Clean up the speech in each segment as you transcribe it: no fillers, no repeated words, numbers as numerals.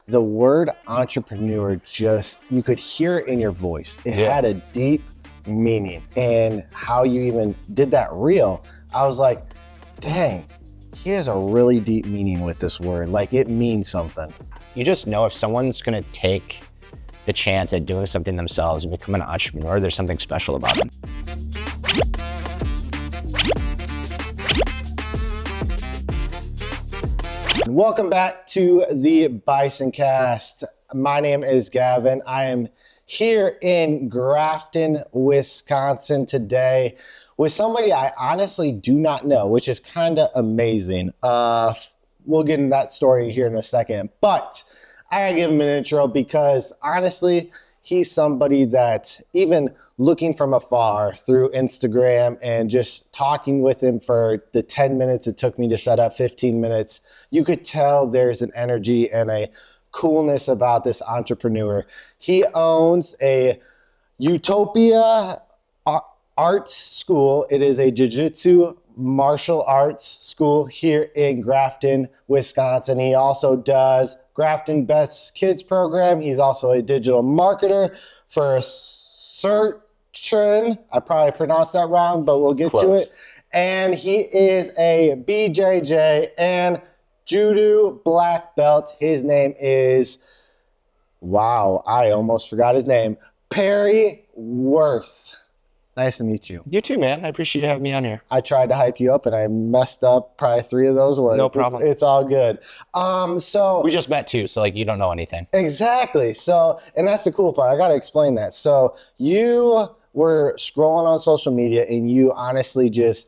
the word entrepreneur, just, you could hear it in your voice. It had a deep meaning, and how you even did that reel, I was like, dang, he has a really deep meaning with this word. Like, it means something. You just know if someone's gonna take the chance at doing something themselves and become an entrepreneur, there's something special about them. Welcome back to the Bison Cast. My name is Gavin. I am here in Grafton, Wisconsin today with somebody I honestly do not know, which is kind of amazing. We'll get into that story here in a second, but I gotta give him an intro because honestly, he's somebody that, even looking from afar through Instagram and just talking with him for the 10 minutes it took me to set up, 15 minutes, you could tell there's an energy and a coolness about this entrepreneur. He owns a Utopia art school. It is a Jiu-Jitsu martial arts school here in Grafton, Wisconsin. He also does Grafton Best Kids program. He's also a digital marketer for a I probably pronounced that wrong, but we'll get to it. And he is a BJJ and Judo black belt. His name is, wow, I almost forgot his name, Perry Wirth. Nice to meet you. You too, man. I appreciate you having me on here. I tried to hype you up and I messed up probably 3 of those words. No problem. It's all good. So we just met too, so like you don't know anything. Exactly. So, and that's the cool part. I got to explain that. So you were scrolling on social media and you honestly just,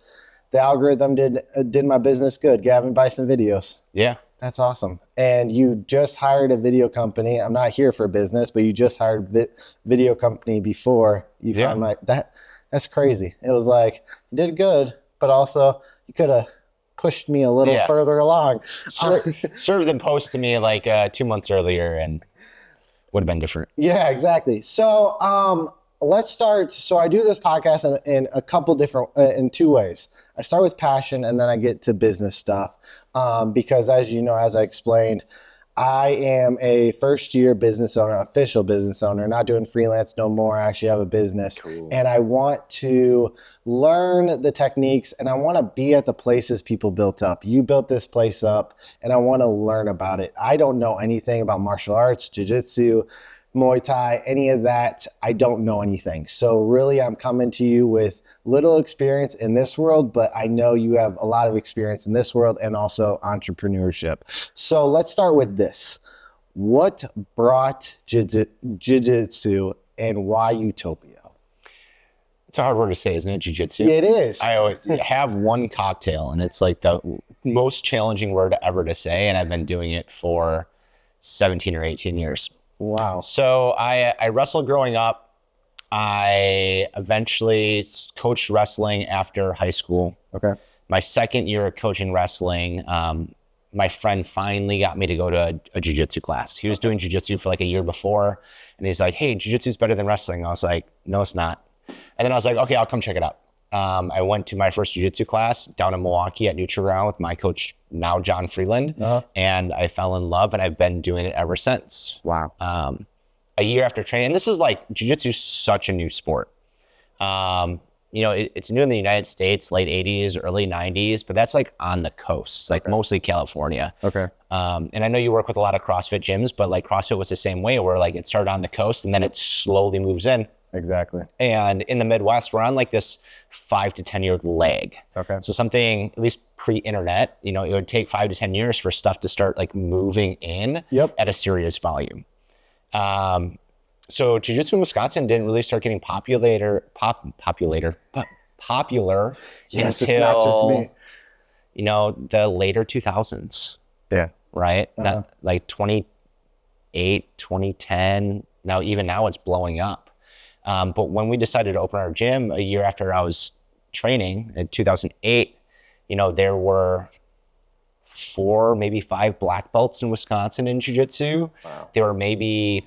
the algorithm did my business good. Gavin Bison videos. Yeah. That's awesome. And you just hired a video company. I'm not here for business, but you just hired a video company before you found my, that's crazy. It was like, you did good, but also you could have pushed me a little further along. Served them post to me like 2 months earlier and would have been different. Yeah, exactly. So let's start. So I do this podcast in a couple different, in 2 ways. I start with passion and then I get to business stuff. Because as you know, as I explained, I am a first-year business owner, official business owner, not doing freelance no more. I actually have a business. Cool. And I want to learn the techniques and I want to be at the places people built up. You built this place up and I want to learn about it. I don't know anything about martial arts, jiu-jitsu, Muay Thai, any of that. I don't know anything. So really I'm coming to you with little experience in this world, but I know you have a lot of experience in this world and also entrepreneurship. So let's start with this. What brought jiu-jitsu and why Utopia? It's a hard word to say, isn't it? Jiu-jitsu? It is. I always have one cocktail and it's like the most challenging word ever to say. And I've been doing it for 17 or 18 years. Wow. So I wrestled growing up. I eventually coached wrestling after high school. Okay. My second year of coaching wrestling, my friend finally got me to go to a jiu-jitsu class. He was doing jiu-jitsu for like a year before. And he's like, hey, jiu-jitsu is better than wrestling. I was like, no, it's not. And then I was like, okay, I'll come check it out. I went to my first jiu-jitsu class down in Milwaukee at Nutri-Round with my coach, now John Freeland. And I fell in love and I've been doing it ever since. Wow. A year after training, and this is like, jiu-jitsu is such a new sport. You know, it's new in the United States, late 80s, early 90s, but that's like on the coast, like mostly California. Okay. And I know you work with a lot of CrossFit gyms, but like CrossFit was the same way where like it started on the coast and then it slowly moves in. Exactly. And in the Midwest, we're on like this 5 to 10 year lag. Okay. So something, at least pre-internet, you know, it would take 5 to 10 years for stuff to start like moving in at a serious volume. So Jiu-Jitsu in Wisconsin didn't really start getting popular Yes, until, it's not just me. You know, the later 2000s. Yeah. Right? Not, like 2008, 2010. Now, even now it's blowing up. But when we decided to open our gym a year after I was training in 2008, you know, there were 4, maybe 5 black belts in Wisconsin in Jiu-Jitsu. Wow. There were maybe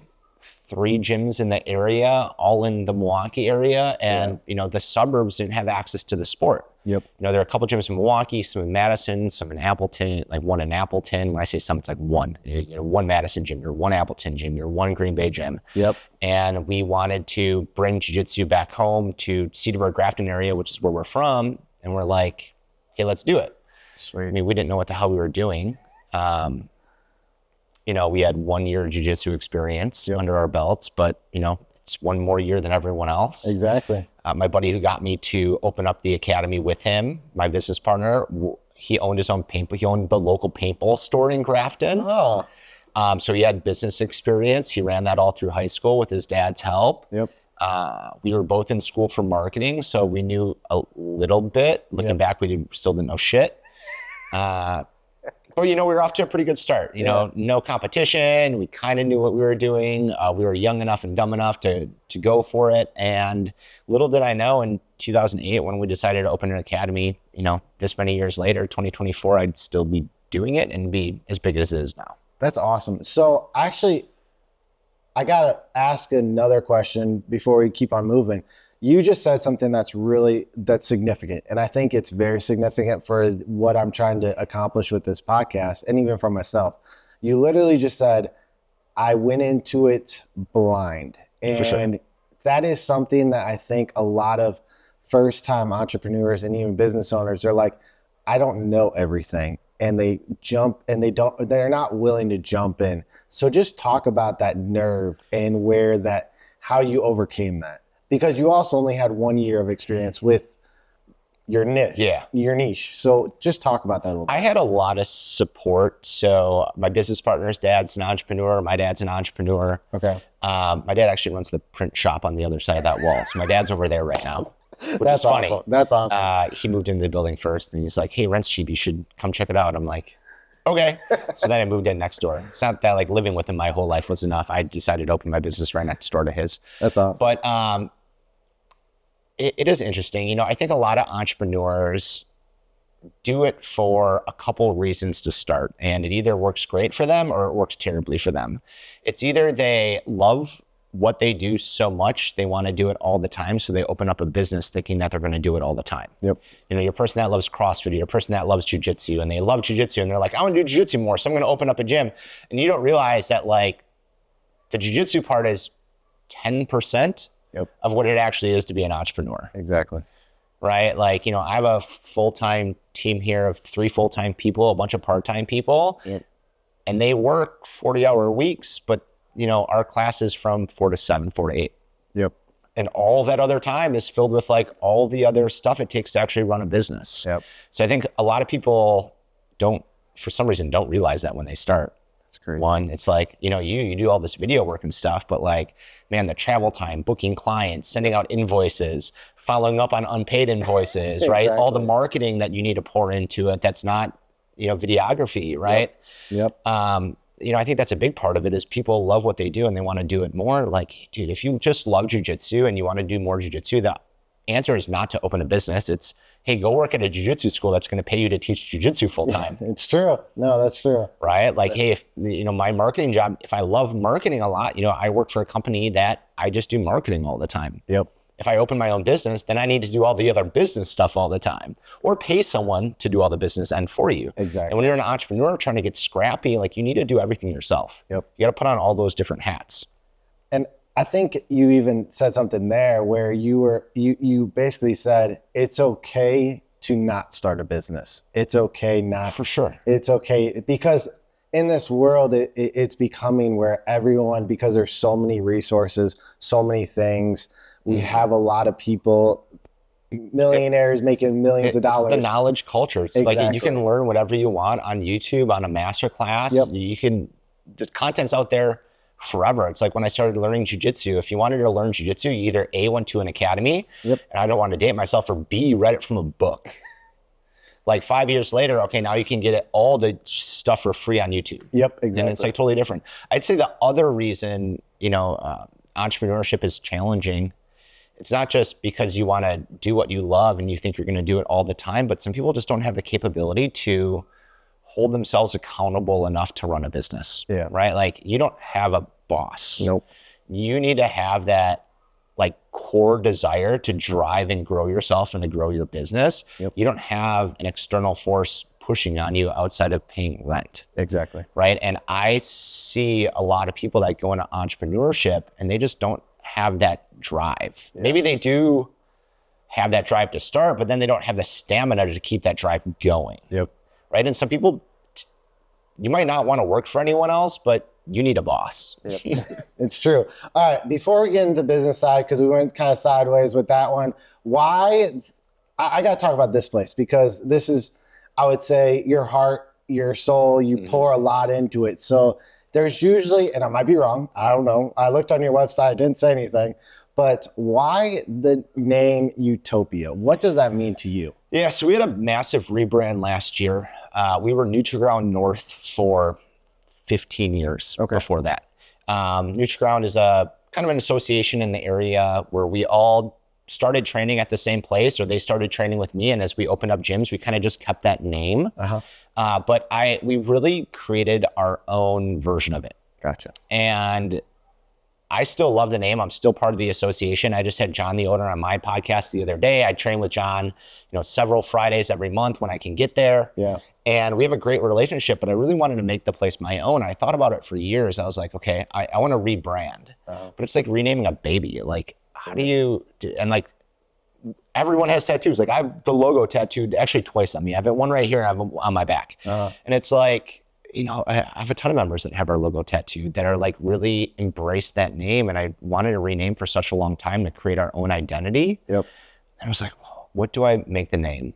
3 gyms in the area, all in the Milwaukee area. And, you know, the suburbs didn't have access to the sport. Yep. You know, there are a couple gyms in Milwaukee, some in Madison, some in Appleton, like one in Appleton. When I say some, it's like one, you know, one Madison gym, or one Appleton gym, or one Green Bay gym. Yep. And we wanted to bring jiu-jitsu back home to Cedarburg, Grafton area, which is where we're from. And we're like, hey, let's do it. Sweet. I mean, we didn't know what the hell we were doing. You know, we had 1 year jiu-jitsu experience under our belts, but, you know, it's one more year than everyone else. Exactly. My buddy who got me to open up the academy with him, my business partner, he owned his own paintball. He owned the local paintball store in Grafton. Oh. So he had business experience. He ran that all through high school with his dad's help. Yep. We were both in school for marketing, so we knew a little bit. Looking back, we still didn't know shit. But, you know, we were off to a pretty good start. You know, no competition. We kind of knew what we were doing. We were young enough and dumb enough to go for it. And little did I know in 2008, when we decided to open an academy, you know, this many years later, 2024, I'd still be doing it and be as big as it is now. That's awesome. So actually, I got to ask another question before we keep on moving. You just said something that's significant. And I think it's very significant for what I'm trying to accomplish with this podcast, and even for myself. You literally just said, I went into it blind. And that is something that I think a lot of first-time entrepreneurs and even business owners are like, I don't know everything. And they jump and they're not willing to jump in. So just talk about that nerve and how you overcame that. Because you also only had 1 year of experience with your niche. Yeah. Your niche. So just talk about that a little bit. I had a lot of support. So my business partner's dad's an entrepreneur. My dad's an entrepreneur. Okay. My dad actually runs the print shop on the other side of that wall. So my dad's over there right now. That's funny. Awesome. That's awesome. He moved into the building first, and he's like, hey, rent's cheap. You should come check it out. I'm like, okay. So then I moved in next door. It's not that like living with him my whole life was enough. I decided to open my business right next door to his. That's awesome. But it is interesting. You know, I think a lot of entrepreneurs do it for a couple reasons to start, and it either works great for them or it works terribly for them. It's either they love what they do so much, they want to do it all the time, so they open up a business thinking that they're going to do it all the time. Yep. You know, your person that loves CrossFit, your person that loves jiu-jitsu, and they love jiu-jitsu, and they're like, I want to do jiu-jitsu more, so I'm going to open up a gym. And you don't realize that, like, the jiu-jitsu part is 10% of what it actually is to be an entrepreneur. Exactly. Right? Like, you know, I have a full-time team here of 3 full-time people, a bunch of part-time people, and they work 40-hour weeks, but, you know, our class is from 4 to 7, 4 to 8. Yep. And all that other time is filled with like all the other stuff it takes to actually run a business. Yep. So I think a lot of people for some reason, don't realize that when they start. That's great. One, it's like, you know, you do all this video work and stuff, but like, man, the travel time, booking clients, sending out invoices, following up on unpaid invoices, right? All the marketing that you need to pour into it. That's not, you know, videography, right? Yep. You know, I think that's a big part of it is people love what they do and they want to do it more. Like, dude, if you just love jiu-jitsu and you want to do more jiu-jitsu, the answer is not to open a business. It's, hey, go work at a jiu-jitsu school that's going to pay you to teach jiu-jitsu full time. It's true. No, that's true. Right? Like, hey, if, you know, my marketing job, if I love marketing a lot, you know, I work for a company that I just do marketing all the time. Yep. If I open my own business, then I need to do all the other business stuff all the time, or pay someone to do all the business end for you. Exactly. And when you're an entrepreneur trying to get scrappy, like you need to do everything yourself. Yep. You got to put on all those different hats. And I think you even said something there where you basically said it's okay to not start a business. It's okay not. For sure. It's okay because in this world, it's becoming where everyone, because there's so many resources, so many things. We have a lot of people, millionaires making millions of dollars. It's the knowledge culture. It's like you can learn whatever you want on YouTube, on a master class. Yep. The content's out there forever. It's like when I started learning jiu-jitsu, if you wanted to learn jiu-jitsu, you either A, went to an academy, and I don't want to date myself, or B, you read it from a book. Like 5 years later, okay, now you can get all the stuff for free on YouTube. Yep, exactly. And it's like totally different. I'd say the other reason, you know, entrepreneurship is challenging, it's not just because you want to do what you love and you think you're going to do it all the time, but some people just don't have the capability to hold themselves accountable enough to run a business. Yeah. Right? Like you don't have a boss. Nope. you need to have that like core desire to drive and grow yourself and to grow your business. Yep. You don't have an external force pushing on you outside of paying rent. Exactly. Right. And I see a lot of people that go into entrepreneurship and they just don't have that drive. Yeah. Maybe they do have that drive to start, but then they don't have the stamina to keep that drive going. Yep. Right. And some people, you might not want to work for anyone else, but you need a boss. Yep. It's true. All right. Before we get into business side, because we went kind of sideways with that one, why I got to talk about this place, because this is, I would say, your heart, your soul, you pour a lot into it. So there's usually, and I might be wrong, I don't know. I looked on your website, it didn't say anything, but why the name Utopia? What does that mean to you? Yeah, so we had a massive rebrand last year. We were NutriGround North for 15 years before that. NutriGround is a kind of an association in the area where we all started training at the same place, or they started training with me. And as we opened up gyms, we kind of just kept that name. But we really created our own version of it. Gotcha. And I still love the name. I'm still part of the association. I just had John, the owner, on my podcast the other day. I train with John, several Fridays every month when I can get there. Yeah. And we have a great relationship, but I really wanted to make the place my own. I thought about it for years. I was like, okay, I want to rebrand, but it's like renaming a baby. Like, how do you do? And like, everyone has tattoos. Like, I have the logo tattooed actually twice on me. I have it one right here, and I have it on my back. And it's like, I have a ton of members that have our logo tattooed that are like really embrace that name. And I wanted to rename for such a long time to create our own identity. Yep. And I was like, well, what do I make the name?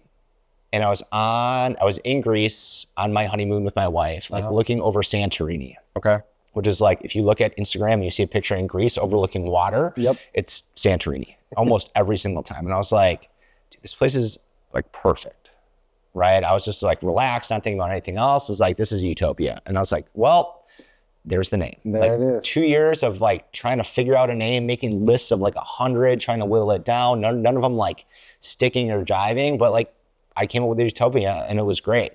And I was in Greece on my honeymoon with my wife, like looking over Santorini. Okay. Which is like, if you look at Instagram and you see a picture in Greece overlooking water, it's Santorini almost every single time. And I was like, dude, this place is like perfect, right? I was just like relaxed, not thinking about anything else. I was like, this is Utopia. And I was like, well, there's the name. There it is. 2 years of like trying to figure out a name, making lists of like 100, trying to whittle it down. None of them like sticking or jiving, but like I came up with Utopia and it was great.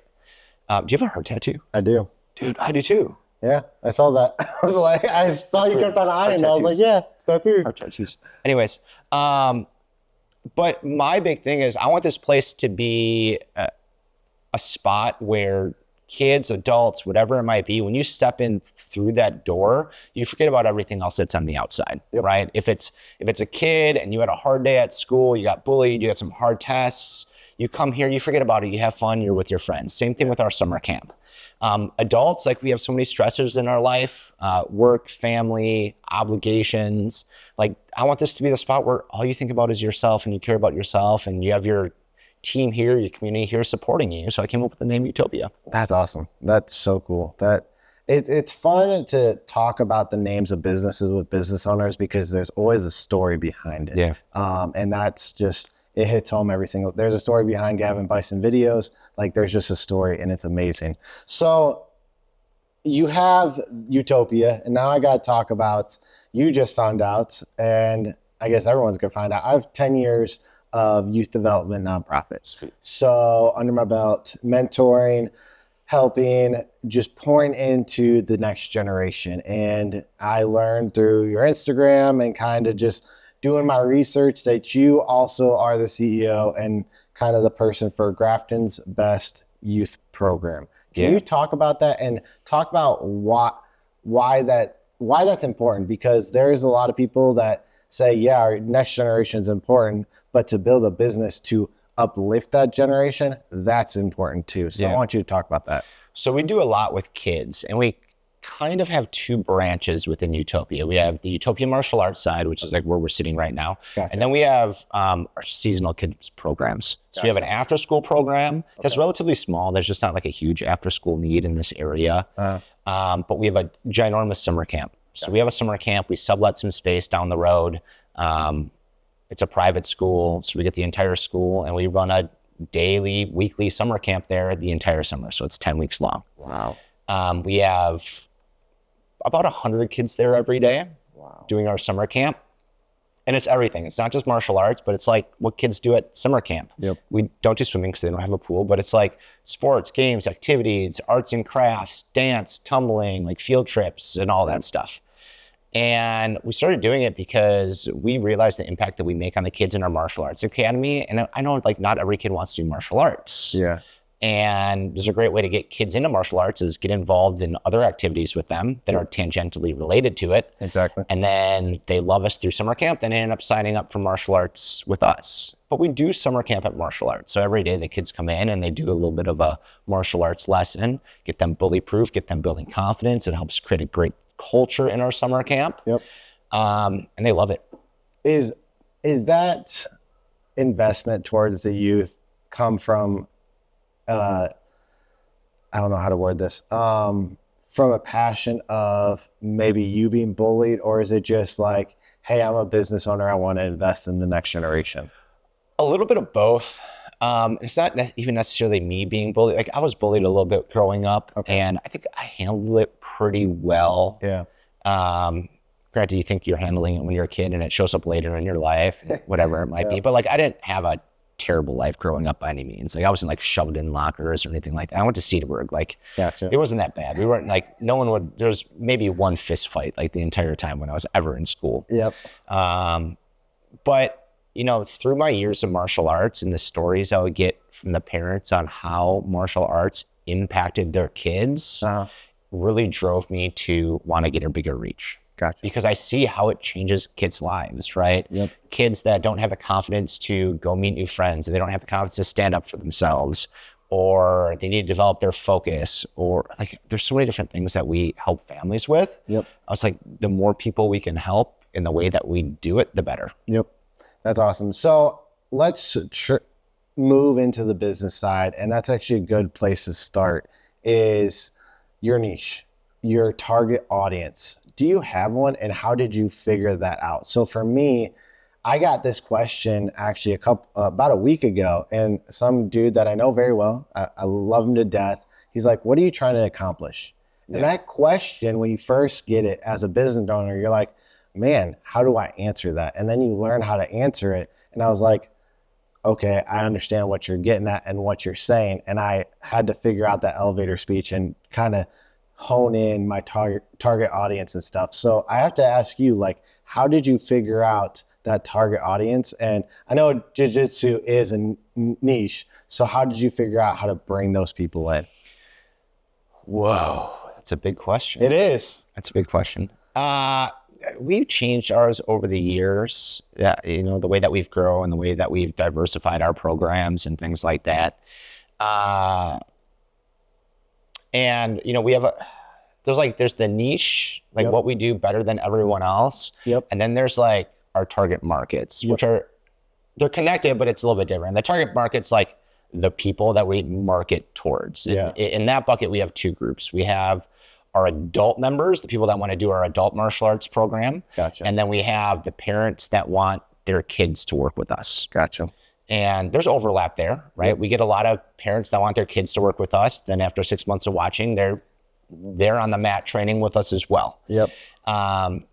Do you have a heart tattoo? I do. Dude, I do too. Yeah, I saw that. I was like, I saw you kept on eyeing it. I was like, yeah, it's tattoos. Heart tattoos. Anyways, but my big thing is I want this place to be a spot where kids, adults, whatever it might be, when you step in through that door, you forget about everything else that's on the outside, right? If it's a kid and you had a hard day at school, you got bullied, you got some hard tests, you come here, you forget about it, you have fun, you're with your friends. Same thing with our summer camp. Adults, like we have so many stressors in our life, work, family, obligations. Like I want this to be the spot where all you think about is yourself and you care about yourself and you have your team here, your community here supporting you. So I came up with the name Utopia. That's awesome. That's so cool. It's fun to talk about the names of businesses with business owners because there's always a story behind it. Yeah. And that's just, it hits home there's a story behind Gavin Bison videos. Like there's just a story and it's amazing. So you have Utopia and now I got to talk about, you just found out, and I guess everyone's going to find out. I have 10 years of youth development nonprofits. Sweet. So under my belt, mentoring, helping, just pouring into the next generation. And I learned through your Instagram and kind of just doing my research that you also are the CEO and kind of the person for Grafton's Best Youth Program. Can you talk about that and talk about why that's important? Because there's a lot of people that say, yeah, our next generation is important, but to build a business to uplift that generation, that's important too. So I want you to talk about that. So we do a lot with kids, and we kind of have two branches within Utopia. We have the Utopia martial arts side, which is like where we're sitting right now. Gotcha. And then we have our seasonal kids programs. So we have an after school program that's relatively small. There's just not like a huge after school need in this area. But we have a ginormous summer camp. So we have a summer camp. We sublet some space down the road. It's a private school. So we get the entire school and we run a daily, weekly summer camp there the entire summer. So it's 10 weeks long. Wow. We have about 100 kids there every day doing our summer camp. And it's everything. It's not just martial arts, but it's like what kids do at summer camp. Yep. We don't do swimming because they don't have a pool, but it's like sports, games, activities, arts and crafts, dance, tumbling, like field trips and all that stuff. And we started doing it because we realized the impact that we make on the kids in our martial arts academy. And I know like not every kid wants to do martial arts. Yeah. And there's a great way to get kids into martial arts is get involved in other activities with them that are tangentially related to it. Exactly. And then they love us through summer camp, then they end up signing up for martial arts with us. But we do summer camp at martial arts. So every day the kids come in and they do a little bit of a martial arts lesson, get them bully proof, get them building confidence. It helps create a great culture in our summer camp. Yep. And they love it. Is that investment towards the youth come from, I don't know how to word this, from a passion of maybe you being bullied, or is it just like, hey, I'm a business owner, I want to invest in the next generation? A little bit of both. It's not even necessarily me being bullied. Like I was bullied a little bit growing up, and I think I handled it pretty well. Yeah. Granted, you think you're handling it when you're a kid and it shows up later in your life, whatever it might be. But like I didn't have a terrible life growing up by any means. Like I wasn't like shoved in lockers or anything like that. I went to Cedarburg. Like it wasn't that bad. We weren't like, no one would, there was maybe one fist fight like the entire time when I was ever in school. Yep. But you know, through my years of martial arts and the stories I would get from the parents on how martial arts impacted their kids really drove me to want to get a bigger reach. Gotcha. Because I see how it changes kids' lives, right? Yep. Kids that don't have the confidence to go meet new friends, and they don't have the confidence to stand up for themselves, or they need to develop their focus, or like there's so many different things that we help families with. Yep. I was like, the more people we can help in the way that we do it, the better. Yep. That's awesome. So let's move into the business side. And that's actually a good place to start is your niche, your target audience. Do you have one, and how did you figure that out? So for me, I got this question actually about a week ago, and some dude that I know very well, I love him to death. He's like, what are you trying to accomplish? Yeah. And that question, when you first get it as a business owner, you're like, man, how do I answer that? And then you learn how to answer it. And I was like, okay, I understand what you're getting at and what you're saying. And I had to figure out that elevator speech and kind of hone in my target audience and stuff. So I have to ask you, like, how did you figure out that target audience? And I know Jiu-Jitsu is a niche. So how did you figure out how to bring those people in? Whoa, that's a big question. It is. That's a big question. We've changed ours over the years, you know, the way that we've grown and the way that we've diversified our programs and things like that. And, you know, we have there's the niche, like what we do better than everyone else. Yep. And then there's like our target markets, which they're connected, but it's a little bit different. The target market's like the people that we market towards. Yeah. In that bucket, we have two groups. We have our adult members, the people that want to do our adult martial arts program. Gotcha. And then we have the parents that want their kids to work with us. Gotcha. And there's overlap there, right? Yep. We get a lot of parents that want their kids to work with us. Then after 6 months of watching, they're on the mat training with us as well. Yep. And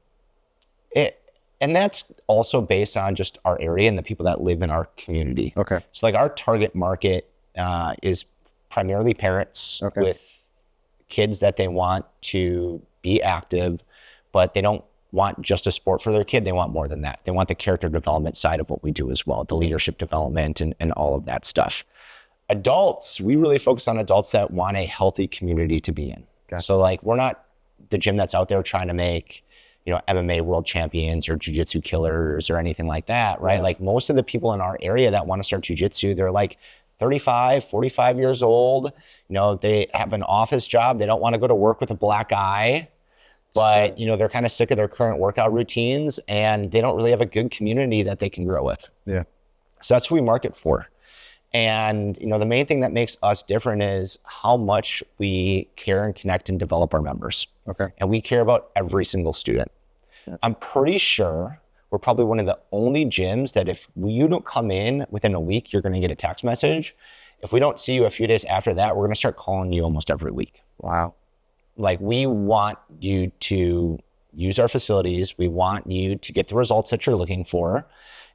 that's also based on just our area and the people that live in our community. Okay. So like our target market is primarily parents with kids that they want to be active, but they don't want just a sport for their kid. They want more than that. They want the character development side of what we do as well, the leadership development and all of that stuff. Adults, we really focus on adults that want a healthy community to be in. Gotcha. So like we're not the gym that's out there trying to make, you know, MMA world champions or jiu-jitsu killers or anything like that, right? Yeah. Like most of the people in our area that want to start jiu-jitsu, they're like 35, 45 years old. You know, they have an office job. They don't want to go to work with a black eye, but, you know, they're kind of sick of their current workout routines and they don't really have a good community that they can grow with. Yeah. So that's who we market for. And, you know, the main thing that makes us different is how much we care and connect and develop our members. Okay. And we care about every single student. Yeah. I'm pretty sure we're probably one of the only gyms that if you don't come in within a week, you're going to get a text message. If we don't see you a few days after that, we're going to start calling you almost every week. Wow. Like we want you to use our facilities. We want you to get the results that you're looking for.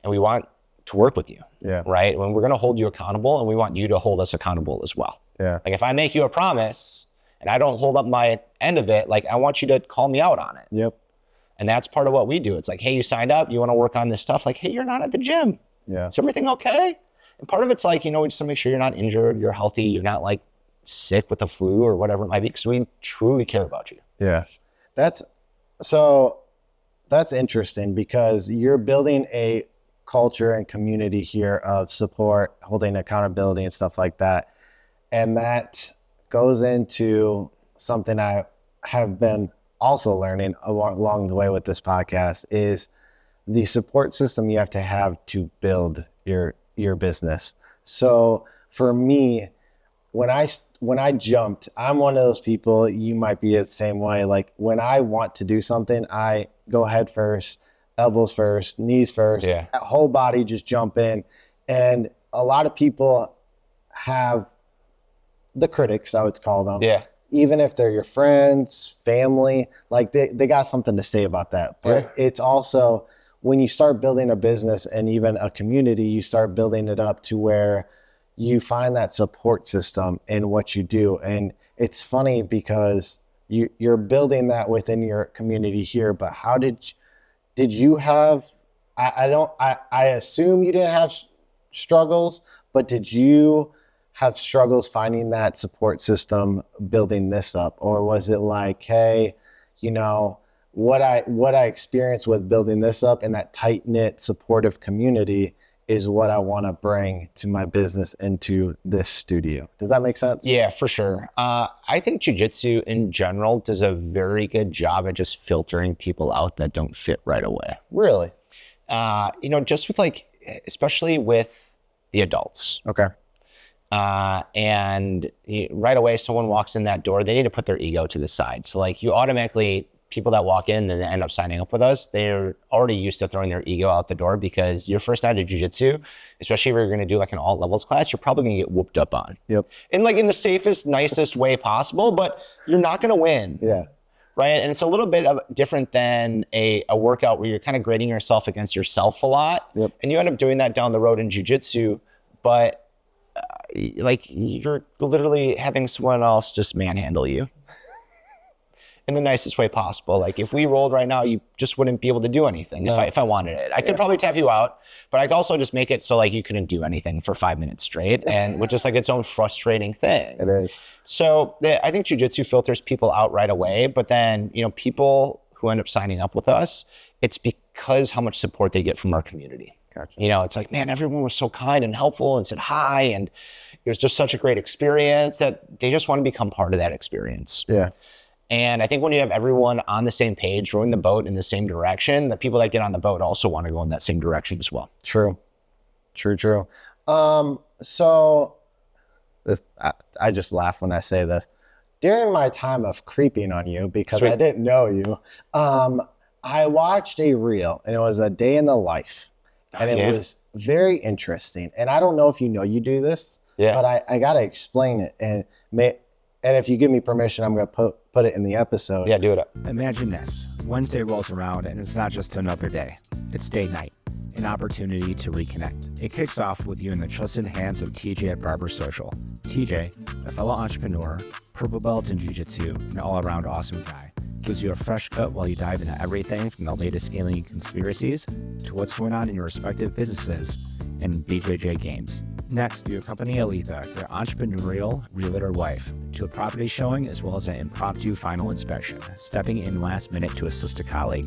And we want to work with you. Yeah. Right. When we're going to hold you accountable and we want you to hold us accountable as well. Yeah. Like if I make you a promise and I don't hold up my end of it, like I want you to call me out on it. Yep. And that's part of what we do. It's like, hey, you signed up, you want to work on this stuff. Like, hey, you're not at the gym. Yeah. Is everything okay? And part of it's like, we just want to make sure you're not injured, you're healthy, you're not like sick with the flu or whatever it might be, because we truly care about you. Yeah. That's interesting, because you're building a culture and community here of support, holding accountability and stuff like that. And that goes into something I have been also learning along the way with this podcast, is the support system you have to build your business. So for me, when I jumped, I'm one of those people, you might be the same way. Like when I want to do something, I go head first, elbows first, knees first, whole body, just jump in. And a lot of people have the critics, I would call them. Yeah. Even if they're your friends, family, like they got something to say about that. But it's also, when you start building a business and even a community, you start building it up to where you find that support system in what you do. And it's funny because you're building that within your community here, but how did you have, I assume you didn't have struggles, but did you have struggles finding that support system building this up? Or was it like, hey, what I experienced with building this up and that tight-knit supportive community is what I want to bring to my business and to this studio? Does that make sense? Yeah, for sure. I think jiu-jitsu in general does a very good job at just filtering people out that don't fit right away. Really? Just with especially with the adults. Okay. And right away, someone walks in that door, they need to put their ego to the side. So you automatically, people that walk in and end up signing up with us, they're already used to throwing their ego out the door, because your first night of jiu-jitsu, especially if you're going to do an all levels class, you're probably going to get whooped up on. Yep. In in the safest, nicest way possible, but you're not going to win. Yeah. Right. And it's a little bit different than a workout where you're kind of grading yourself against yourself a lot. Yep. And you end up doing that down the road in jiu-jitsu, but you're literally having someone else just manhandle you in the nicest way possible. If we rolled right now, you just wouldn't be able to do anything. If I wanted it. I could probably tap you out, but I could also just make it so you couldn't do anything for 5 minutes straight, and which is its own frustrating thing. It is. So I think jiu-jitsu filters people out right away, but then, people who end up signing up with us, it's because how much support they get from our community. Gotcha. It's man, everyone was so kind and helpful and said hi, and it was just such a great experience that they just want to become part of that experience. Yeah. And I think when you have everyone on the same page, rowing the boat in the same direction, the people that get on the boat also want to go in that same direction as well. True. So I just laugh when I say this. During my time of creeping on you, because I didn't know you, I watched a reel, and it was a day in the life. And it was very interesting. And I don't know if you do this, but I got to explain it. And if you give me permission, I'm going to put it in the episode. Yeah, do it. Imagine this. Wednesday rolls around, and it's not just another day. It's date night, an opportunity to reconnect. It kicks off with you in the trusted hands of TJ at Barber Social. TJ, a fellow entrepreneur, purple belt in jiu-jitsu, an all-around awesome guy, gives you a fresh cut while you dive into everything from the latest alien conspiracies to what's going on in your respective businesses and BJJ games. Next, you accompany Aletha, your entrepreneurial realtor wife, to a property showing as well as an impromptu final inspection, stepping in last minute to assist a colleague.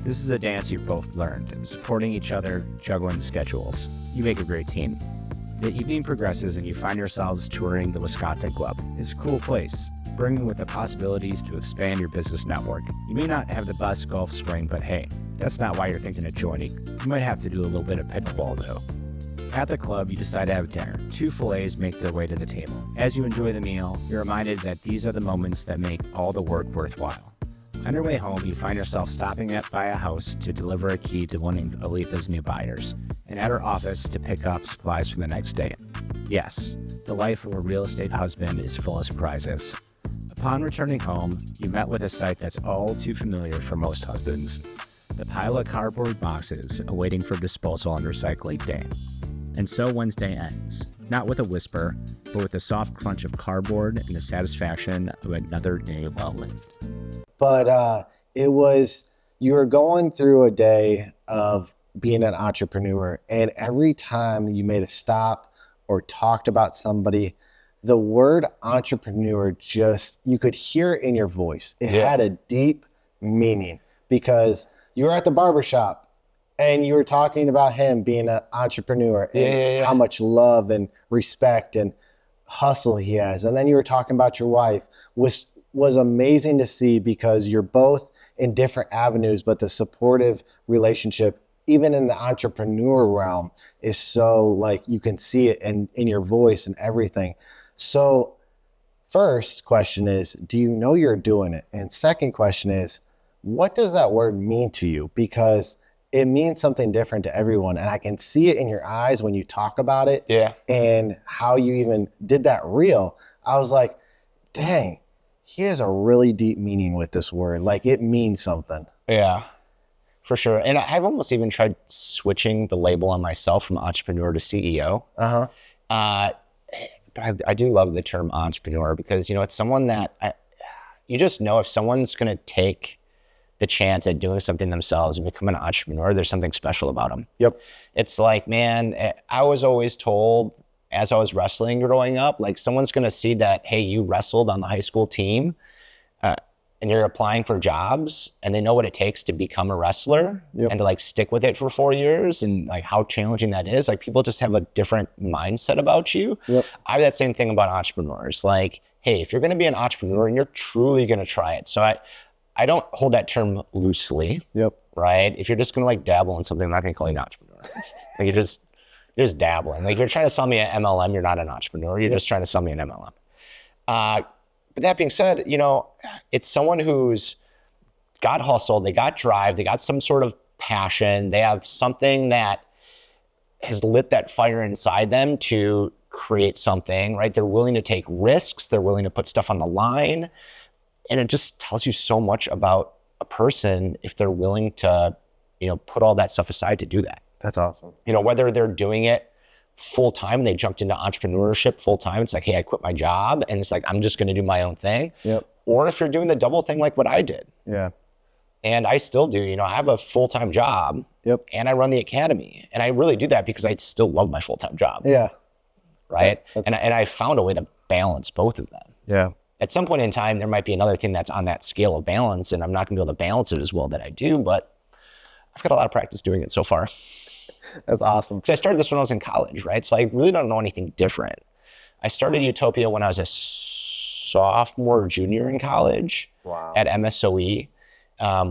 This is a dance you've both learned, and supporting each other, juggling schedules. You make a great team. The evening progresses and you find yourselves touring the Wisconsin Club. It's a cool place, bringing with the possibilities to expand your business network. You may not have the best golf swing, but hey, that's not why you're thinking of joining. You might have to do a little bit of pickleball though. At the club, you decide to have dinner. 2 fillets make their way to the table. As you enjoy the meal, you're reminded that these are the moments that make all the work worthwhile. On your way home, you find yourself stopping by a house to deliver a key to one of Aletha's new buyers, and at her office to pick up supplies for the next day. Yes, the life of a real estate husband is full of surprises. Upon returning home, you met with a sight that's all too familiar for most husbands: the pile of cardboard boxes awaiting for disposal on recycling day. And so Wednesday ends, not with a whisper, but with the soft crunch of cardboard and the satisfaction of another day well lived. But it was you were going through a day of being an entrepreneur, and every time you made a stop or talked about somebody, the word entrepreneur you could hear it in your voice. It had a deep meaning because you were at the barbershop and you were talking about him being an entrepreneur and how much love and respect and hustle he has. And then you were talking about your wife, which was amazing to see because you're both in different avenues, but the supportive relationship, even in the entrepreneur realm, is so like you can see it in your voice and everything. So first question is, do you know you're doing it? And second question is, what does that word mean to you? Because it means something different to everyone. And I can see it in your eyes when you talk about it and how you even did that reel. I was like, dang, he has a really deep meaning with this word. Like it means something. Yeah, for sure. And I've almost even tried switching the label on myself from entrepreneur to CEO. But I do love the term entrepreneur because, you know, it's someone that you just know if someone's going to take the chance at doing something themselves and become an entrepreneur, there's something special about them. Yep. It's like, man, I was always told as I was wrestling growing up, like someone's going to see that, hey, you wrestled on the high school team and you're applying for jobs and they know what it takes to become a wrestler and to like stick with it for 4 years and like how challenging that is. Like people just have a different mindset about you. I have that same thing about entrepreneurs. Like, hey, if you're going to be an entrepreneur and you're truly going to try it. So I don't hold that term loosely, right? If you're just going to like dabble in something, I'm not going to call you an entrepreneur. Like you're just dabbling. Like if you're trying to sell me an MLM, you're not an entrepreneur. You're just trying to sell me an MLM. But that being said, you know, it's someone who's got hustle, they got drive, they got some sort of passion, they have something that has lit that fire inside them to create something, right? They're willing to take risks, they're willing to put stuff on the line. And it just tells you so much about a person if they're willing to, you know, put all that stuff aside to do that. That's awesome. You know, whether they're doing it full time, they jumped into entrepreneurship full time. It's like, hey, I quit my job and it's like, I'm just going to do my own thing. Or if you're doing the double thing like what I did. And I still do, you know, I have a full-time job and I run the academy. And I really do that because I still love my full-time job. Right. And I found a way to balance both of them. At some point in time, there might be another thing that's on that scale of balance and I'm not gonna be able to balance it as well that I do, but I've got a lot of practice doing it so far. That's awesome. Because I started this when I was in college, right? So I really don't know anything different. I started Utopia when I was a sophomore, junior in college at MSOE.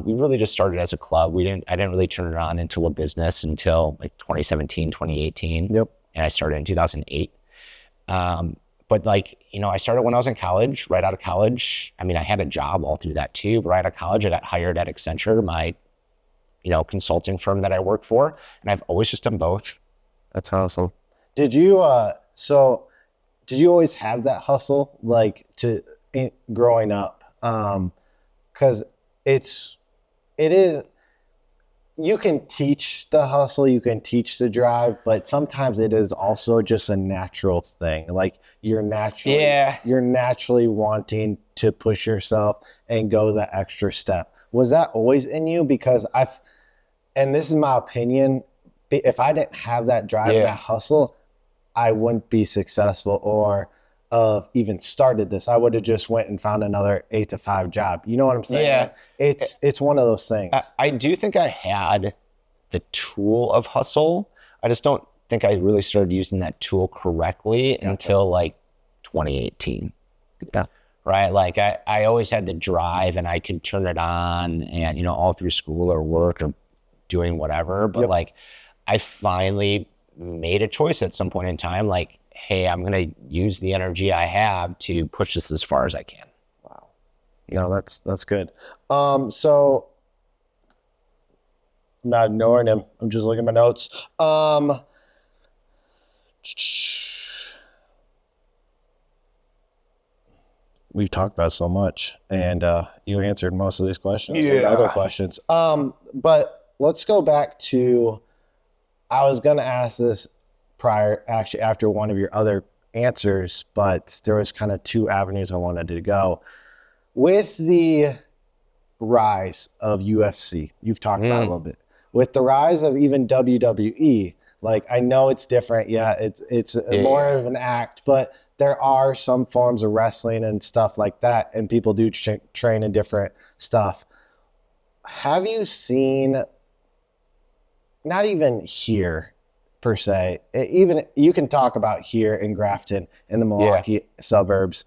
We really just started as a club. I didn't really turn it on into a business until like 2017, 2018. And I started in 2008. But like, you know, I started when I was in college, right out of college. I mean, I had a job all through that too, but right out of college, I got hired at Accenture, my, you know, consulting firm that I work for. And I've always just done both. That's awesome. Did you always have that hustle, like growing up? Cause it is, you can teach the hustle, you can teach the drive, but sometimes it is also just a natural thing. Like you're naturally wanting to push yourself and go the extra step. Was that always in you? Because and this is my opinion, if I didn't have that drive, that hustle, I wouldn't be successful or even started this. I would have just went and found another 8-to-5 job. You know what I'm saying? It's one of those things. I do think I had the tool of hustle. I just don't think I really started using that tool correctly until like 2018. Right? Like I always had the drive and I could turn it on and, you know, all through school or work or doing whatever. But like I finally made a choice at some point in time, like, hey, I'm going to use the energy I have to push this as far as I can. Wow. No, that's good. So I'm not ignoring him. I'm just looking at my notes. We've talked about so much, and you answered most of these questions and other questions. But let's go back to, I was going to ask this after one of your other answers, but there was kind of two avenues I wanted to go. With the rise of UFC, you've talked about a little bit, with the rise of even WWE, like I know it's different. Yeah, it's more of an act, but there are some forms of wrestling and stuff like that, and people do train in different stuff. Have you seen, not even here per se, even you can talk about here in Grafton in the Milwaukee suburbs,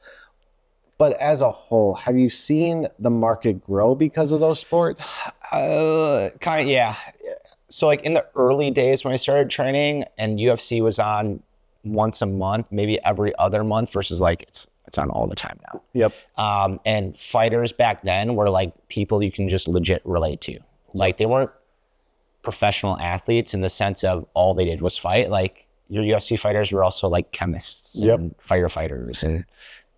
but as a whole, have you seen the market grow because of those sports? Yeah. So like in the early days when I started training and UFC was on once a month, maybe every other month, versus like it's on all the time now. Yep. And fighters back then were like people you can just legit relate to. Like they weren't professional athletes in the sense of all they did was fight. Like your UFC fighters were also like chemists and firefighters and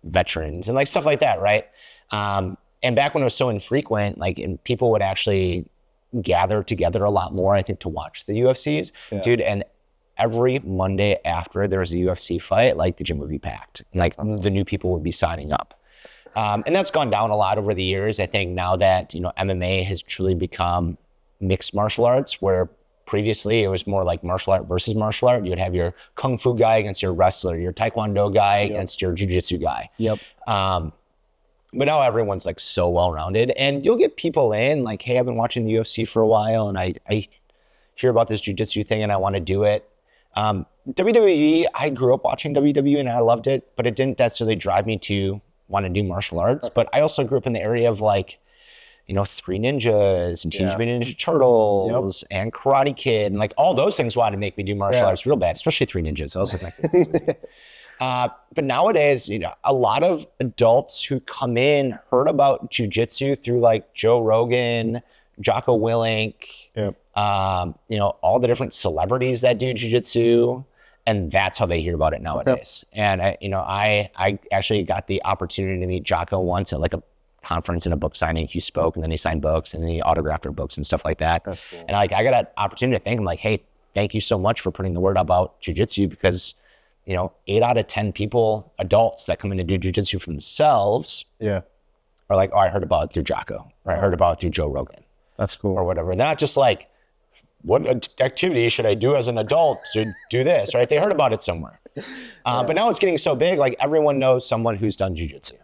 veterans and like stuff like that, right? And back when it was so infrequent, like, and people would actually gather together a lot more, I think, to watch the UFCs, dude. And every Monday after there was a UFC fight, like the gym would be packed. Like the new people would be signing up. And that's gone down a lot over the years. I think now that, you know, MMA has truly become mixed martial arts, where previously it was more like martial art versus martial art. You would have your kung fu guy against your wrestler, your taekwondo guy against your jiu-jitsu guy. But now everyone's like so well-rounded, and you'll get people in like, hey, I've been watching the UFC for a while and I hear about this jiu-jitsu thing and I want to do it. WWE, I grew up watching WWE and I loved it, but it didn't necessarily drive me to want to do martial arts. But I also grew up in the area of like, you know, Three Ninjas and Teenage Mutant Ninja Turtles and Karate Kid, and like all those things wanted to make me do martial arts real bad, especially Three Ninjas. I was like, but nowadays, you know, a lot of adults who come in heard about jiu-jitsu through like Joe Rogan, Jocko Willink, you know, all the different celebrities that do jiu-jitsu, and that's how they hear about it nowadays. And I actually got the opportunity to meet Jocko once at like a conference and a book signing. He spoke and then he signed books and he autographed our books and stuff like that. That's cool. And like I got an opportunity to thank him, like, hey, thank you so much for putting the word out about jiu-jitsu, because, you know, 8 out of 10 people, adults that come in to do jiu-jitsu for themselves are like, oh, I heard about it through Jocko, or I heard about it through Joe Rogan. That's cool. Or whatever. They're not just like, what activity should I do as an adult to do this, right? They heard about it somewhere. But now it's getting so big, like everyone knows someone who's done jiu-jitsu.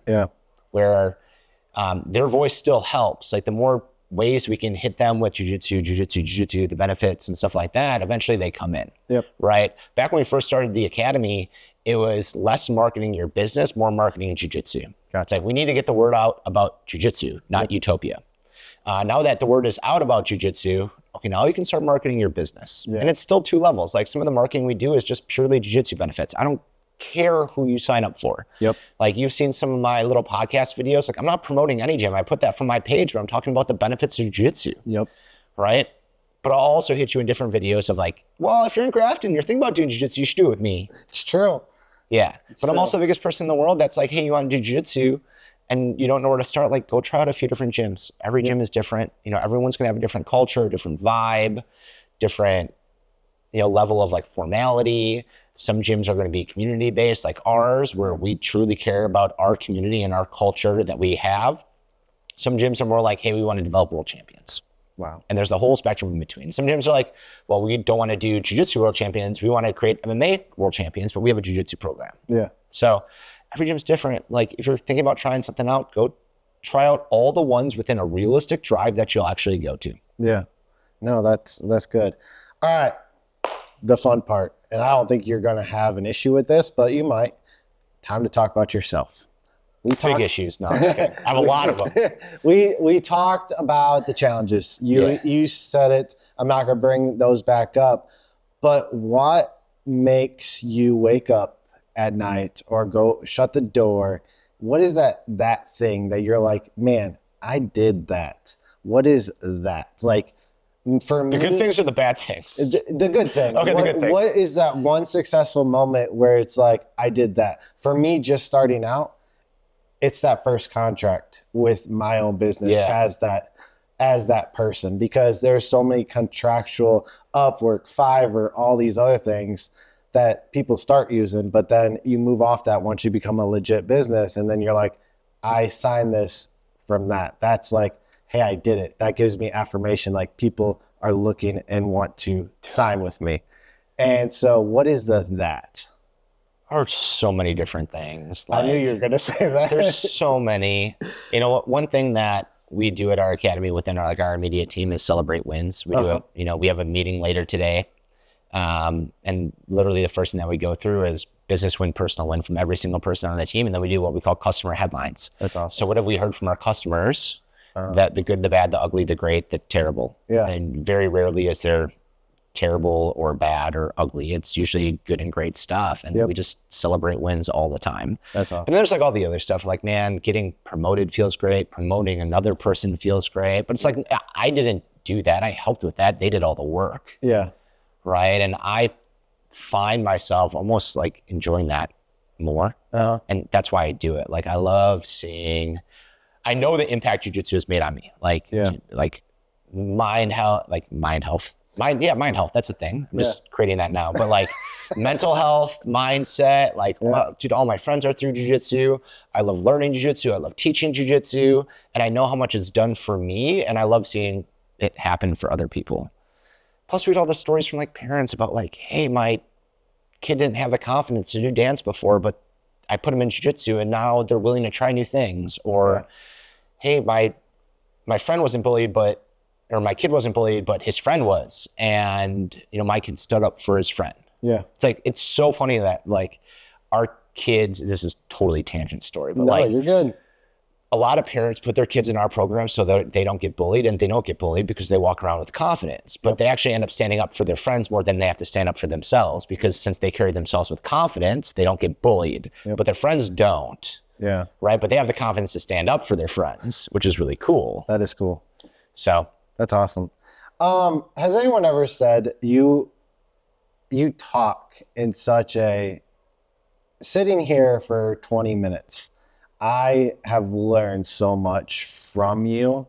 Where their voice still helps. Like the more ways we can hit them with jiu-jitsu, the benefits and stuff like that, eventually they come in, right? Back when we first started the academy, it was less marketing your business, more marketing jiu-jitsu. It's like, we need to get the word out about jiu-jitsu, not Utopia. Now that the word is out about jiu-jitsu, okay, now you can start marketing your business. And it's still 2 levels. Like some of the marketing we do is just purely jiu-jitsu benefits. I don't care who you sign up for. Like you've seen some of my little podcast videos. Like I'm not promoting any gym. I put that from my page where I'm talking about the benefits of jiu-jitsu. Right? But I'll also hit you in different videos of like, well, if you're in Grafton, you're thinking about doing jiu-jitsu, you should do it with me. It's true. But I'm also the biggest person in the world that's like, hey, you want to do jiu-jitsu and you don't know where to start? Like, go try out a few different gyms. Every gym is different. You know, everyone's going to have a different culture, different vibe, different, you know, level of like formality. Some gyms are going to be community-based like ours, where we truly care about our community and our culture that we have. Some gyms are more like, hey, we want to develop world champions. And there's a whole spectrum in between. Some gyms are like, well, we don't want to do jiu-jitsu world champions. We want to create MMA world champions, but we have a jiu-jitsu program. So every gym's different. Like if you're thinking about trying something out, go try out all the ones within a realistic drive that you'll actually go to. No, that's good. All right. The fun part, and I don't think you're going to have an issue with this, but you might. Time to talk about yourself. Big issues. No, I have a lot of them. We talked about the challenges. You said it. I'm not going to bring those back up. But what makes you wake up at night or go shut the door? What is that thing that you're like, man, I did that? What is that? Like, for me, the good things or the bad things? The good thing. Okay, the good things. What is that one successful moment where it's like, I did that? For me, just starting out, it's that first contract with my own business as that person, because there's so many contractual Upwork, Fiverr, all these other things that people start using, but then you move off that once you become a legit business, and then you're like, I signed this from that. That's like, hey, I did it. That gives me affirmation. Like people are looking and want to sign with me. And so what is that? Or so many different things. I knew you were going to say that. There's so many. You know, one thing that we do at our academy within our immediate team is celebrate wins. We do we have a meeting later today. And literally the first thing that we go through is business win, personal win from every single person on the team. And then we do what we call customer headlines. That's awesome. So what have we heard from our customers? That the good, the bad, the ugly, the great, the terrible. Yeah. And very rarely is there terrible or bad or ugly. It's usually good and great stuff. And we just celebrate wins all the time. That's awesome. And there's like all the other stuff, like, man, getting promoted feels great. Promoting another person feels great. But it's like, I didn't do that. I helped with that. They did all the work. Yeah. Right. And I find myself almost like enjoying that more. And that's why I do it. Like, I love seeing, I know the impact jiu-jitsu has made on me. Like, like mind health. Mind health. That's a thing. I'm just creating that now. But like mental health, mindset, like, wow, dude, all my friends are through jiu-jitsu. I love learning jiu-jitsu. I love teaching jiu-jitsu. And I know how much it's done for me. And I love seeing it happen for other people. Plus, read all the stories from like parents about like, hey, my kid didn't have the confidence to do dance before, but I put them in jiu-jitsu and now they're willing to try new things. Or, hey, my friend wasn't bullied, or my kid wasn't bullied, but his friend was. And, you know, my kid stood up for his friend. Yeah. It's like, it's so funny that like our kids, this is totally tangent story, but like, you're good. A lot of parents put their kids in our program so that they don't get bullied, and they don't get bullied because they walk around with confidence, but they actually end up standing up for their friends more than they have to stand up for themselves, because since they carry themselves with confidence, they don't get bullied, but their friends don't. Yeah. Right. But they have the confidence to stand up for their friends, which is really cool. That is cool. So that's awesome. Has anyone ever said you talk in such a, sitting here for 20 minutes, I have learned so much from you,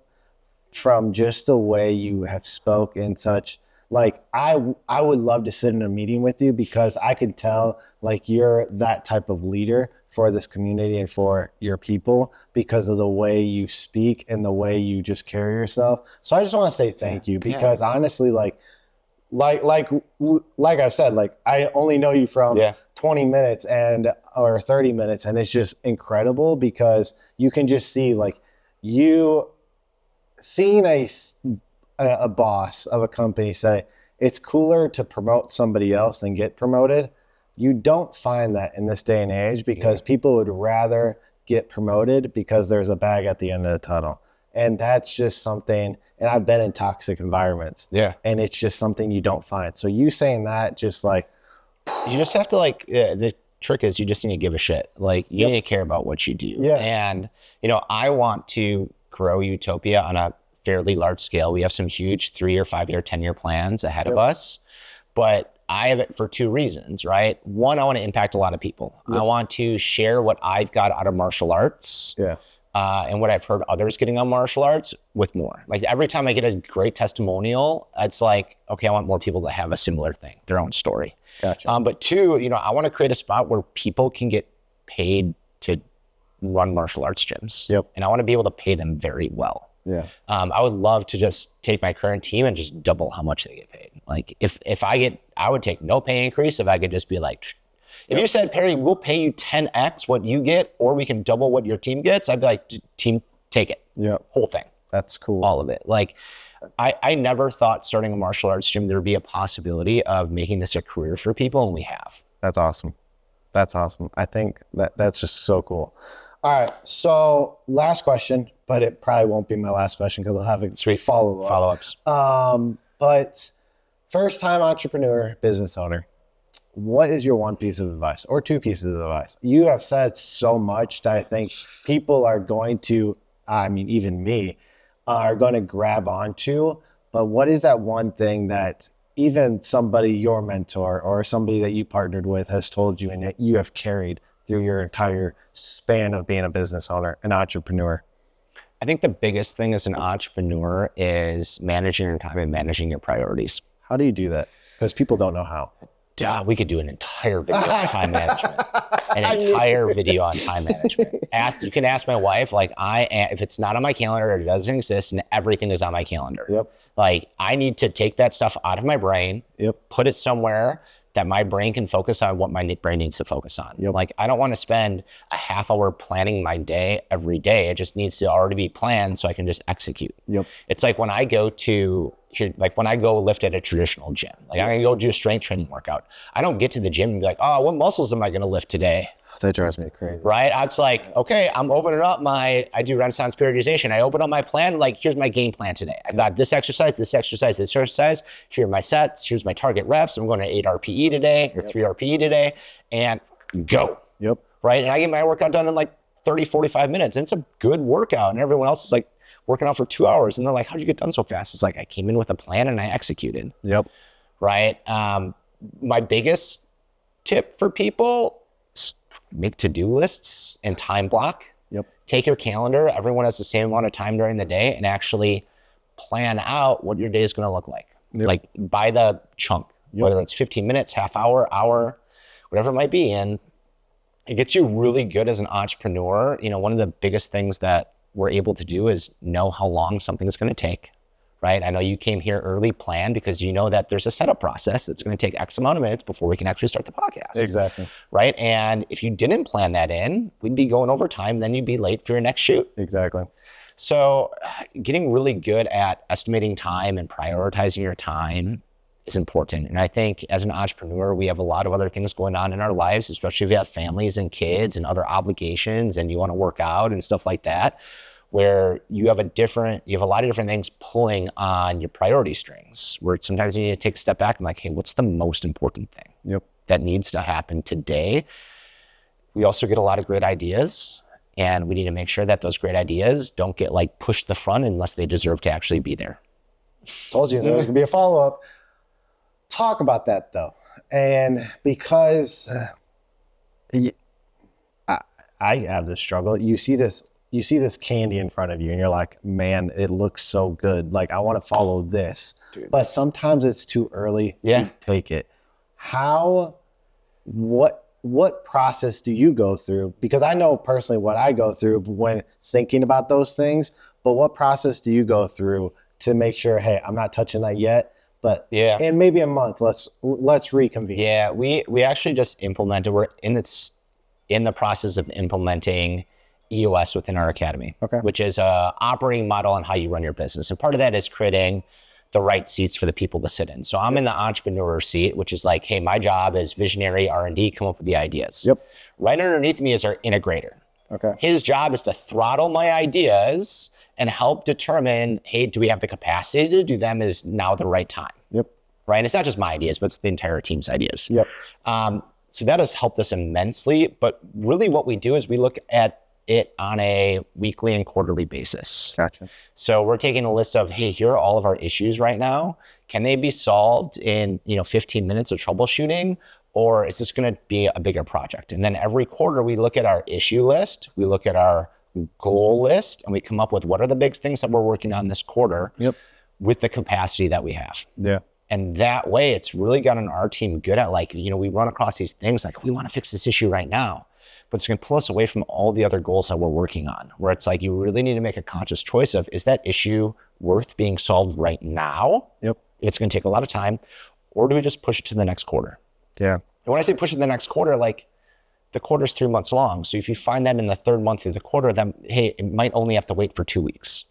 from just the way you have spoken, such like I would love to sit in a meeting with you, because I could tell like you're that type of leader for this community and for your people because of the way you speak and the way you just carry yourself. So I just want to say thank you, because honestly, like I said, like I only know you from 20 minutes or 30 minutes, and it's just incredible because you can just see like you seeing a boss of a company say it's cooler to promote somebody else than get promoted. You don't find that in this day and age, because people would rather get promoted because there's a bag at the end of the tunnel. And that's just something, and I've been in toxic environments. Yeah. And it's just something you don't find. So you saying that, just like, you just have to like, the trick is you just need to give a shit. Like you need to care about what you do. Yeah. And, you know, I want to grow Utopia on a fairly large scale. We have some huge 3-year, 5-year, 10-year plans ahead of us, but I have it for 2 reasons, right? One, I want to impact a lot of people. I want to share what I've got out of martial arts. Yeah. And what I've heard others getting on martial arts with more. Like every time I get a great testimonial, it's like, okay, I want more people to have a similar thing, their own story. Gotcha. But 2, you know, I want to create a spot where people can get paid to run martial arts gyms. Yep. And I want to be able to pay them very well. Yeah. I would love to just take my current team and just double how much they get paid. Like if I would take no pay increase if I could just be like, if you said, Perry, we'll pay you 10x what you get, or we can double what your team gets, I'd be like, team, take it. Yeah. Whole thing. That's cool. All of it. Like, I never thought starting a martial arts gym, there would be a possibility of making this a career for people, and we have. That's awesome. That's awesome. I think that's just so cool. All right. So last question, but it probably won't be my last question because I'll have a sweet follow-ups. But first time entrepreneur, business owner, what is your one piece of advice or 2 pieces of advice? You have said so much that I think people are going to, I mean, even me, are going to grab onto. But what is that one thing that even somebody, your mentor or somebody that you partnered with, has told you and that you have carried through your entire span of being a business owner, an entrepreneur? I think the biggest thing as an entrepreneur is managing your time and managing your priorities. How do you do that? Because people don't know how. We could do an entire video on time management. An entire video on time management. You can ask my wife, like if it's not on my calendar or it doesn't exist and everything is on my calendar. Yep. Like I need to take that stuff out of my brain, put it somewhere that my brain can focus on what my brain needs to focus on. Yep. Like I don't want to spend a half hour planning my day every day. It just needs to already be planned so I can just execute. Yep. It's like when I go lift at a traditional gym, like I'm gonna go do a strength training workout. I don't get to the gym and be like, oh, what muscles am I gonna lift today? That drives me crazy. Right? It's like, okay, I'm opening up I do Renaissance periodization. I open up my plan, like here's my game plan today. I've got this exercise, this exercise, this exercise. Here are my sets, here's my target reps. I'm going to 8 RPE today or 3 RPE today and go. Yep. Right? And I get my workout done in like 30, 45 minutes. And it's a good workout. And everyone else is like working out for 2 hours. And they're like, how'd you get done so fast? It's like, I came in with a plan and I executed. Yep. Right? My biggest tip for people, make to-do lists and time block. Yep. Take your calendar. Everyone has the same amount of time during the day and actually plan out what your day is going to look like. Yep. Like by the chunk, whether it's 15 minutes, half hour, whatever it might be. And it gets you really good as an entrepreneur. You know, one of the biggest things that we're able to do is know how long something is going to take. Right? I know you came here early planned because you know that there's a setup process that's going to take X amount of minutes before we can actually start the podcast. Exactly. Right? And if you didn't plan that in, we'd be going over time, then you'd be late for your next shoot. Exactly. So getting really good at estimating time and prioritizing your time is important. And I think as an entrepreneur, we have a lot of other things going on in our lives, especially if you have families and kids and other obligations and you want to work out and stuff like that, where you have a lot of different things pulling on your priority strings, where sometimes you need to take a step back and like, hey, what's the most important thing that needs to happen today? We also get a lot of great ideas, and we need to make sure that those great ideas don't get like pushed to the front unless they deserve to actually be there. Told you there was gonna be a follow-up. Talk about that though. And because I have this struggle, you see this candy in front of you and you're like, man, it looks so good. Like I want to follow this. Dude. But sometimes it's too early to take it. What process do you go through? Because I know personally what I go through when thinking about those things, but what process do you go through to make sure, hey, I'm not touching that yet, but in maybe a month, let's reconvene. Yeah, we actually just implemented, we're in the process of implementing EOS within our academy, which is a operating model on how you run your business. And part of that is creating the right seats for the people to sit in. So I'm in the entrepreneur seat, which is like, hey, my job is visionary R&D, come up with the ideas. Yep. Right underneath me is our integrator. Okay. His job is to throttle my ideas and help determine, hey, do we have the capacity to do them? Is now the right time? Yep. Right. And it's not just my ideas, but it's the entire team's ideas. Yep. So that has helped us immensely. But really what we do is we look at it on a weekly and quarterly basis. Gotcha. So we're taking a list of, hey, here are all of our issues right now. Can they be solved in 15 minutes of troubleshooting, or is this going to be a bigger project? And then every quarter we look at our issue list, we look at our goal list, and we come up with what are the big things that we're working on this quarter with the capacity that we have. Yeah. And that way it's really gotten our team good at we run across these things like, we want to fix this issue right now. But it's going to pull us away from all the other goals that we're working on, where it's like you really need to make a conscious choice of, is that issue worth being solved right now? Yep. It's going to take a lot of time, or do we just push it to the next quarter? Yeah. And when I say push it to the next quarter, like the quarter's 3 months long. So if you find that in the third month of the quarter, then hey, it might only have to wait for 2 weeks.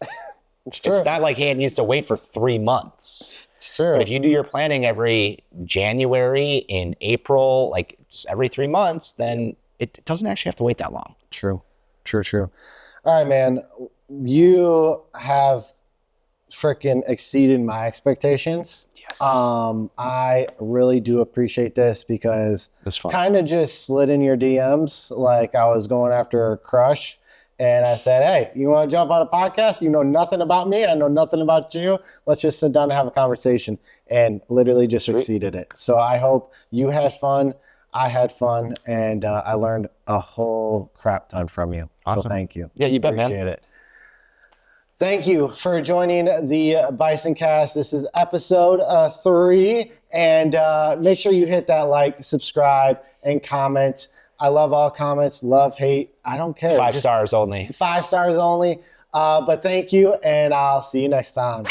It's not like, hey, it needs to wait for 3 months. It's true. But if you do your planning every January, in April, like just every 3 months, then it doesn't actually have to wait that long. True. All right, man. You have freaking exceeded my expectations. Yes. I really do appreciate this because kind of just slid in your DMs like I was going after a crush. And I said, hey, you want to jump on a podcast? You know nothing about me. I know nothing about you. Let's just sit down and have a conversation. And literally just exceeded it. So I hope you had fun. I had fun, and I learned a whole crap ton from you. Awesome. So thank you. Yeah, you bet, man. Appreciate it. Thank you for joining the Bison Cast. This is episode 3. And make sure you hit that like, subscribe, and comment. I love all comments, love, hate. I don't care. 5 stars only. 5 stars only. But thank you, and I'll see you next time.